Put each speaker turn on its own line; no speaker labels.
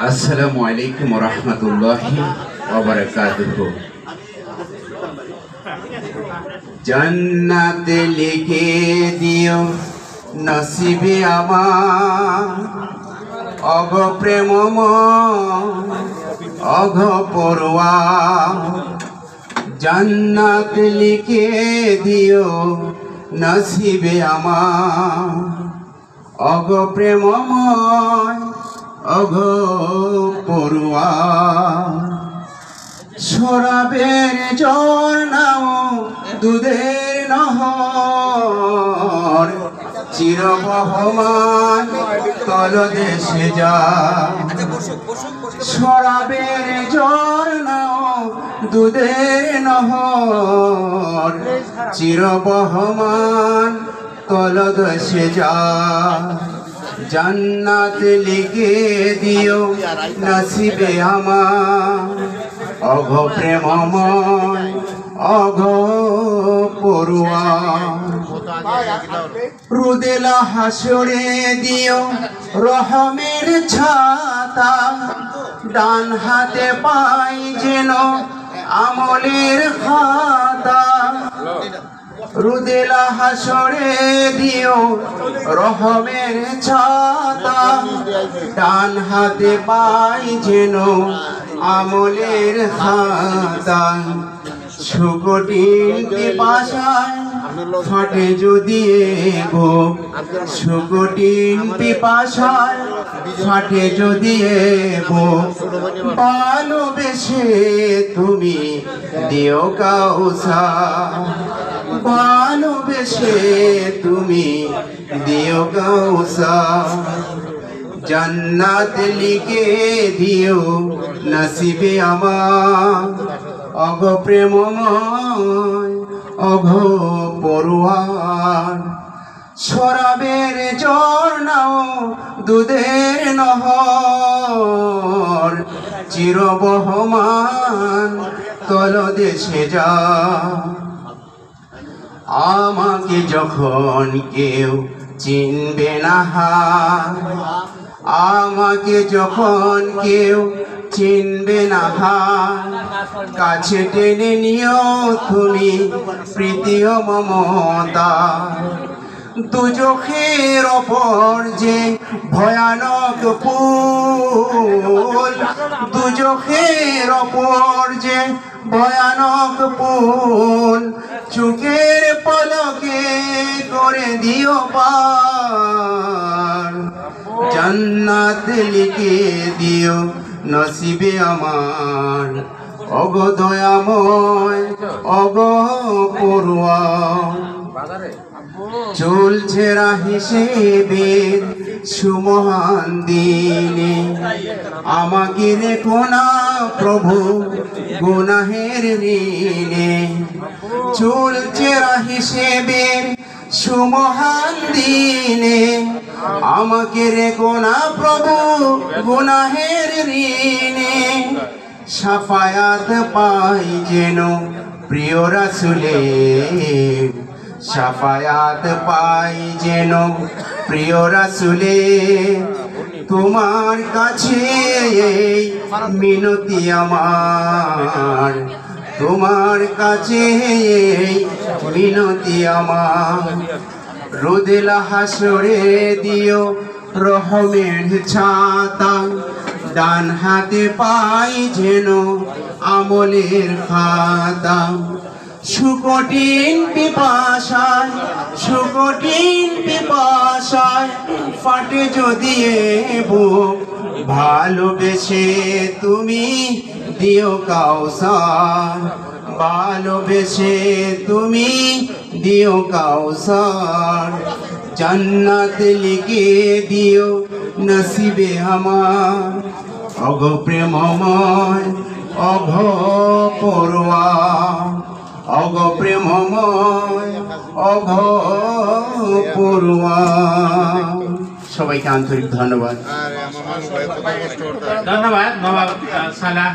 আসসালামু আলাইকুম ওয়া রাহমাতুল্লাহি ওয়া বারাকাতুহু। জান্নাত লিখে দিও নসিবে আমার, অগ প্রেমময় অঘ পড়ুয়া। জান্নাত লিখে দিও নসিবে আমার, অগ প্রেমময় অঘ পড়ুয়া। শরাবের ঝর্ণাও দুধের নহর, চিরবহমান তলদেশে যা। শরাবের ঝর্ণাও দুধের নহর, চিরবহমান তলদেশে যা। জান্নাত লিখে দিও নসিবে আমার, অঘ প্রেমময় অঘ পড়ুয়া। রুদেলা হাসরে দিও রহমের ছাতা, ডান হাতে পাই যেন আমলের খাতা। রুদেলা হাসরে দিও রহমের ছাতা, ডান হাতে পাই যেন আমলের খাতা। শুকটিন পিপাসায় ফাটে যদি বুক, শুকটিন পিপাসায় ফাটে যদি বুক। ভালোবেসে তুমি দিও কাউসার, ভালোবেসে তুমি দিও কাউসার। জান্নাত লিখে দিও নসিবে আমার, অঘ প্রেমময় অঘ পড়ুয়া। শরাবের ঝর্ণাও দুধের নহর, চিরবহমান তলদেশে যা। আমাকে যখন কেউ চিনবে না, আমাকে যখন কেউ চিনবে না, কাছে টেনে নিও তুমি প্রীতি ও মমতা। দুজখের ওপর যে ভয়ানক পুল, দুজখের ওপর যে ভয়ানক পুল, চোখের পলকে করে দিও পার। জান্নাত লিখে দিও নসিবে আমার, অগ দয়াময় অগ পড়ুয়া। চলছে হিসেবের সুমহান দিনে, আমাকে রেখো না প্রভু গুনাহের ঋণে। চলছে হিসেবের সুমহান দিনে, আমাকে রেখো না প্রভু গুনাহের ঋণে। সাফায়াত পাই যেন প্রিয় রাসূলের, সাফায়াত পাই যেন প্রিয় রাসূলের। তোমার কাছে এই মিনতি আমার, তোমার কাছে এই মিনতি আমার। রোদেলা হাসরে দিও রহমের ছাতা, ডান হাতে পাই যেন আমলের খাতা। শুকটিন পিপাসায়, শুকটিন পিপাসায় ফাটে যদি বুক। ভালোবেসে তুমি দিও কাউসার, ভালোবেসে তুমি দিও কাউসার। জান্নাত লিখে দিও নসিবে আমার, অঘ প্রেমময় অঘ পড়ুয়া। অঘ প্রেমময় অঘ পড়ুয়া। সবাইকে আন্তরিক ধন্যবাদ।
ধন্যবাদ বাবা সালাহ।